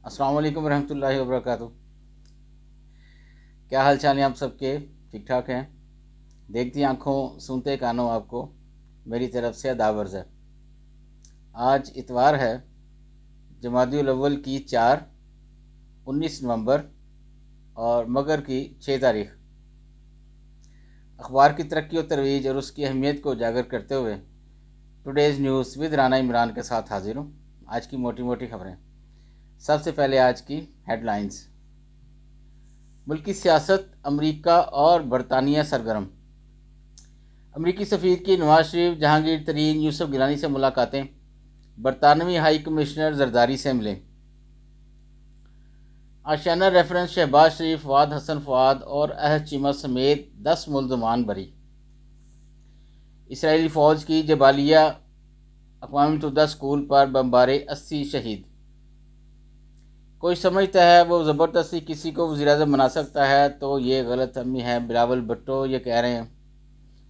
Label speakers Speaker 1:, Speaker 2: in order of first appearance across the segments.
Speaker 1: अस्सलाम वालेकुम रहमतुल्लाहि व बरकातुहू। क्या हाल चाल हैं आप सबके? ठीक ठाक हैं? देखती आंखों सुनते कानों आपको मेरी तरफ से अदावर्ज है। आज इतवार है, जमादियुल अव्वल की 4 19 नवंबर और मगर की 6 तारीख। अखबार की तरक्की और तरवीज और उसकी अहमियत को उजागर करते हुए today's news with Rana Imran के साथ हाजिर हूँ। आज की मोटी मोटी खबरें। सबसे पहले आज की हेडलाइंस। मुल्की सियासत, अमरीका और बरतानिया सरगर्म। अमरीकी सफ़ीर की नवाज शरीफ, जहांगीर तरीन, यूसुफ गिलानी से मुलाकातें। बरतानवी हाई कमिश्नर जरदारी से मिले। आशियाना रेफरेंस शहबाज शरीफ, फवाद हसन फवाद और अहद चीमा समेत 10 मुल्ज़मान बरी। इसराइली फ़ौज की जबालिया अक़वाम मुत्तहिदा स्कूल पर बमबारी, 80 शहीद। कोई समझता है वो ज़बरदस्ती किसी को वज़ीर-ए-आज़म बना सकता है तो ये गलतफ़हमी है। बिलावल भुट्टो ये कह रहे हैं।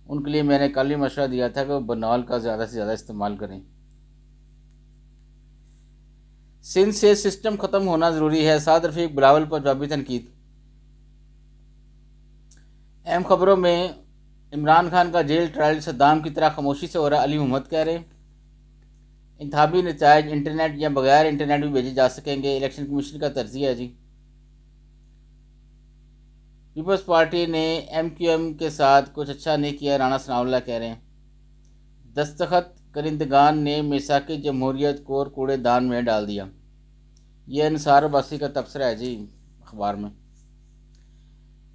Speaker 1: उनके लिए मैंने कल ही मशवरा दिया था कि वो बनॉल का ज़्यादा से ज़्यादा इस्तेमाल करें। सिंध से सिस्टम ख़त्म होना ज़रूरी है, साद रफ़ीक बिलावल पर जवाबी तनकीद। अहम खबरों में इमरान खान का जेल ट्रायल सद्दाम की तरह खामोशी से हो रहा, अली मोहम्मद कह रहे। इंतखाबी नताइज इंटरनेट या बगैर इंटरनेट भी भेजे जा सकेंगे, इलेक्शन कमीशन का तर्जिया है जी। पीपल्स पार्टी ने MQM के साथ कुछ अच्छा नहीं किया, राना सनाउल्लाह कह रहे हैं। दस्तखत करिंदगान ने मिसाक जमहूरियत को कूड़ेदान में डाल दिया। ये अंसार बस्ती का तबसरा है जी अखबार में।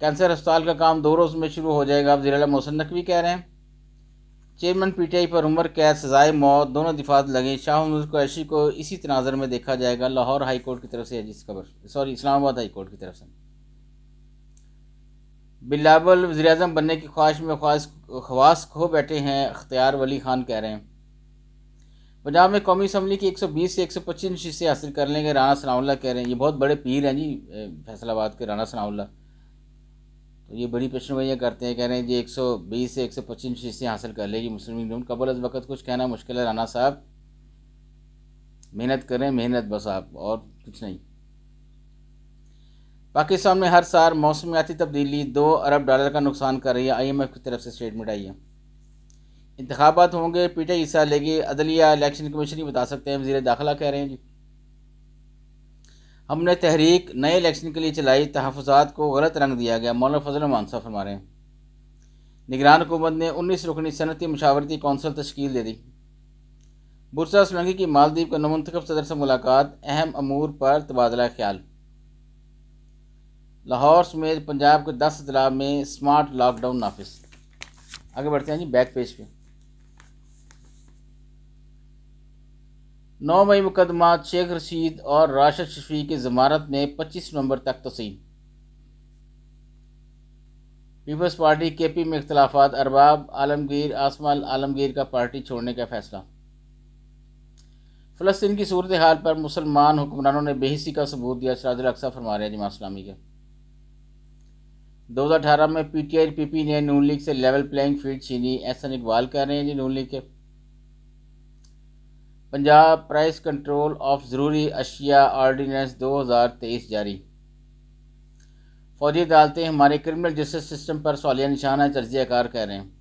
Speaker 1: कैंसर अस्पताल का काम 2 रोज़ में शुरू हो जाएगा, वज़ीर आला मोहसिन नकवी कह रहे हैं। चेयरमैन PTI पर उम्र कैद, सजाए मौत, दोनों दिफात लगे। शाह महमूद कुरैशी को इसी तनाज़र में देखा जाएगा। लाहौर हाई कोर्ट की तरफ से है जिस खबर, इस्लामाबाद हाई कोर्ट की तरफ से। बिलावल वज़ीर-ए-आज़म बनने की ख्वाहिश में खवास खो बैठे हैं, अख्तियार वली खान कह रहे हैं। पंजाब में कौमी असम्बली की 120 से 125 नशीसें हासिल कर लेंगे, राना सनाउल्लाह कह रहे हैं। ये बहुत बड़े पीर हैं जी फैसलाबाद के राना सनाउल्लाह। तो ये बड़ी पेशनगोइयाँ करते हैं, कह रहे हैं जी 120 से 125 नशीसें हासिल कर लेगी मुस्लिम लीग नून। कबल अज़ वक़्त कुछ कहना मुश्किल है राना साहब, मेहनत करें, मेहनत बस आप, और कुछ नहीं। पाकिस्तान में हर साल मौसमियाती तब्दीली $2 अरब का नुकसान कर रही है, IMF की तरफ से स्टेटमेंट आई है। इंतखाबात होंगे, PTI हिस्सा लेगी, अदलिया इलेक्शन कमीशन ही बता सकते हैं, वज़ीर दाखिला कह रहे हैं जी। हमने तहरीक नए इलेक्शन के लिए चलाई, तहफ़्फ़ुज़ात को गलत रंग दिया गया, मौलाना फजल रहमान साहब फरमा रहे हैं। निगरान हुकूमत ने 19 रुकनी सनती मशावरती कौंसिल तश्कील दे दी। बुरसा सोलंकी की मालदीव के नवमुंतखब सदर से मुलाकात, अहम अमूर पर तबादला ख्याल। लाहौर समेत पंजाब के 10 अजला में स्मार्ट लॉकडाउन नाफिज। आगे बढ़ते हैं जी बैक पेज पे। 9 मई मुकदमा, शेख रशीद और राशिद शफी की ज़मानत में 25 नवंबर तक तस्लीम। पीपल्स पार्टी KP में इख्तलाफात, अरबाब आलमगीर आसमाल आलमगीर का पार्टी छोड़ने का फैसला। फ़लस्तीन की सूरत हाल पर मुसलमान हुक्मरानों ने बेहिसी का सबूत दिया, सिराजुल अक़सा फरमा रहे हैं जमात इस्लामी के। 2018 में PTI और PP ने नून लीग से लेवल प्लेइंग फील्ड छीनी, एहसन इकबाल कह रहे हैं जी नून लीग के। पंजाब प्राइस कंट्रोल ऑफ ज़रूरी अशिया ऑर्डीनेंस 2023 जारी। फौजी अदालतें हमारे क्रिमिनल जस्टिस सिस्टम पर सवालिया निशान है, तर्जिया कार कह रहे हैं।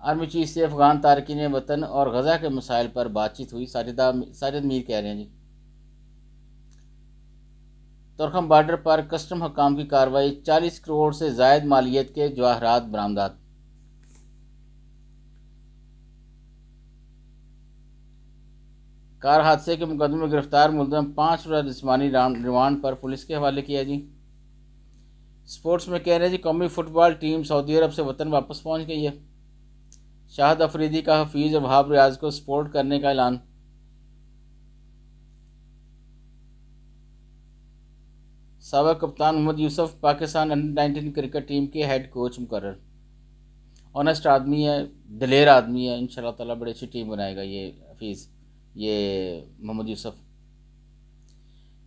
Speaker 1: आर्मी चीफ से अफगान तारकीन वतन और गजा के मसाइल पर बातचीत हुई, साजिद मीर कह रहे हैं जी। तुरखम बॉर्डर पर कस्टम हकाम की कार्रवाई, 40 करोड़ से जायद मालियत के जवाहरात बरामदात। कार हादसे के मुकदमे में गिरफ्तार मुलज़म 5 रोज़ा जिस्मानी रिमांड पर पुलिस के हवाले किया जी। स्पोर्ट्स में कह रहे हैं जी कौमी फुटबॉल टीम सऊदी अरब से वतन वापस पहुंच गई है। शाहिद अफरीदी का हफीज़ और वहाब रियाज को सपोर्ट करने का ऐलान। साबिक़ कप्तान Mohammad Yousuf Pakistan under nineteen cricket team के हेड कोच मुकर्रर। ऑनेस्ट आदमी है, दिलेर आदमी है, इंशाल्लाह ताला बड़ी अच्छी टीम बनाएगा ये हफीज़, ये मोहम्मद यूसुफ।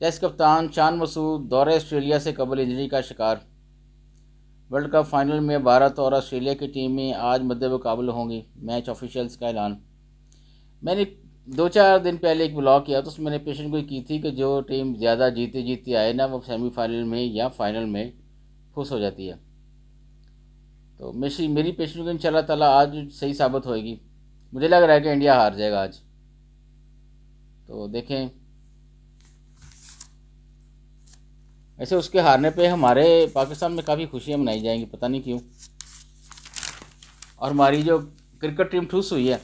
Speaker 1: टेस्ट कप्तान चांद मसूद दौरे ऑस्ट्रेलिया से कबल इंजरी का शिकार। वर्ल्ड कप फाइनल में भारत और ऑस्ट्रेलिया की टीमें आज मद्देमुकाबले होंगी, मैच ऑफिशियल्स का ऐलान। मैंने 2-4 दिन पहले एक ब्लॉग किया तो उसमें मैंने पेशेंट को की थी कि जो टीम ज़्यादा जीते जीते आए ना वो सेमीफाइनल में या फाइनल में खुश हो जाती है। तो मेरी पेशेंट को इंशाल्लाह ताला आज सही साबित होएगी। मुझे लग रहा है कि इंडिया हार जाएगा आज, तो देखें। ऐसे उसके हारने पे हमारे पाकिस्तान में काफ़ी खुशियाँ मनाई जाएंगी, पता नहीं क्यों। और हमारी जो क्रिकेट टीम ठुस हुई है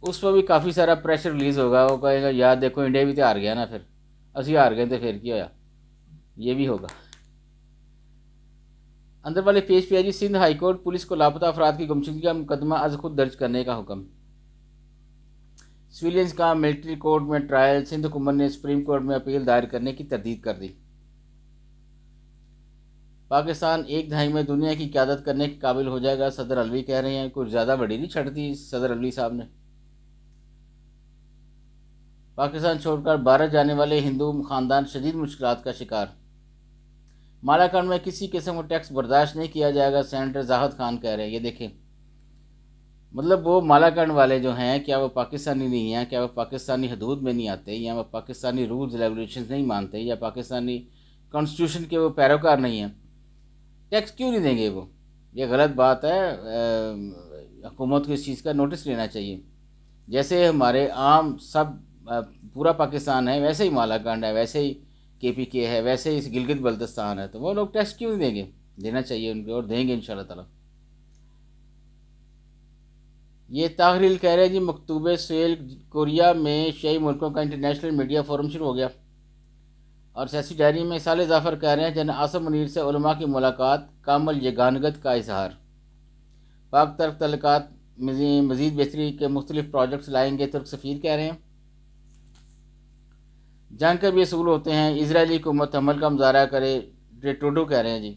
Speaker 1: उस पर भी काफ़ी सारा प्रेशर रिलीज़ होगा। वो कहेगा यार देखो इंडिया भी तो हार गया ना, फिर असी हार गए तो फिर क्या होया, ये भी होगा। अंदर वाले पेज पे है जी, सिंध हाईकोर्ट पुलिस को लापता अफराद की गुमशुदगी का मुकदमा आज खुद दर्ज करने का हुक्म। सिविलियंस का मिलिट्री कोर्ट में ट्रायल, सिंध हुकूमत ने सुप्रीम कोर्ट में अपील दायर करने की तरदीद कर दी। पाकिस्तान एक दहाई में दुनिया की क़यादत करने के काबिल हो जाएगा, सदर अलवी कह रहे हैं। कुछ ज़्यादा बड़ी नहीं छड़ती सदर अलवी साहब ने। पाकिस्तान छोड़कर भारत जाने वाले हिंदू ख़ानदान शदीद मुश्किलात का शिकार। मालाकंड में किसी किस्म का टैक्स बर्दाश्त नहीं किया जाएगा, सेनेटर जाहिद खान कह रहे हैं। ये देखें, मतलब वो मालाकंड वाले जो हैं, क्या वो पाकिस्तानी नहीं हैं? क्या वो पाकिस्तानी हदूद में नहीं आते, या वो पाकिस्तानी रूल्स रेगुलेशंस नहीं मानते, या पाकिस्तानी कॉन्स्टिट्यूशन के वो पैरोकार नहीं हैं? टैक्स क्यों नहीं देंगे वो? ये गलत बात है। हुकूमत को इस चीज़ का नोटिस लेना चाहिए। जैसे हमारे आम सब पूरा पाकिस्तान है, वैसे ही मालाकंड है, वैसे ही KPK है, वैसे ही गिलगित बल्तिस्तान है। तो वो लोग टैक्स क्यों नहीं देंगे? देना चाहिए उनको, और देंगे इंशाल्लाह ताला। ये ताहरील कह रहे हैं जी, मकतूबे सेल कोरिया में शई मुल्कों का इंटरनेशनल मीडिया फोरम शुरू हो गया। और सियासी डायरी में साले जाफ़र कह रहे हैं, जन आसम मुनीर से उलमा की मुलाकात, कामल यगानगत का इजहार। पाक तर्क तल्लुकात मज़ीद बेहतरी के मुख्तलिफ प्रोजेक्ट्स लाएंगे, तुर्क सफ़ीर कह रहे हैं। जानकर भी असूल होते हैं, इजरायली हुकूमत अमल का मुजाहरा करे, ट्रूडो कह रहे हैं जी।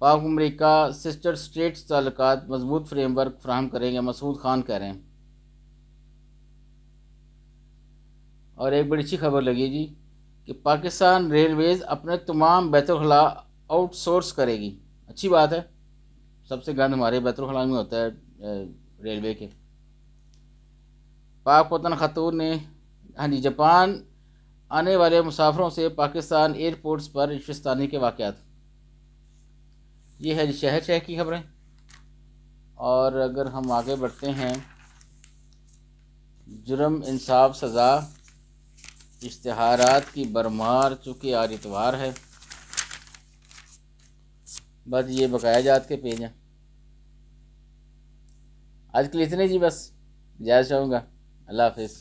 Speaker 1: पाक अमरीका सिस्टर स्टेट्स ताल्लुकात मजबूत फ्रेमवर्क फ्राहम करेंगे, मसूद खान कह रहे हैं। और एक बड़ी अच्छी खबर लगी जी कि पाकिस्तान रेलवेज़ अपने तमाम बैतुल-खला आउटसोर्स करेगी। अच्छी बात है, सबसे गंद हमारे बैतुल-खला में होता है रेलवे के। पाक पतन खातून ने, हाँ जी, जापान आने वाले मुसाफिरों से पाकिस्तान एयरपोर्ट्स पर रिश्वतस्तानी के वाक़यात। ये है जी शहर की खबरें। और अगर हम आगे बढ़ते हैं, जुर्म इंसाफ सज़ा इश्तिहारात की बरमार, चूँकि आज इतवार है। बस ये बकाया जात के पेज हैं। आज के लिए इतने जी, बस इजाज़त चाहूँगा। अल्लाह हाफिज़।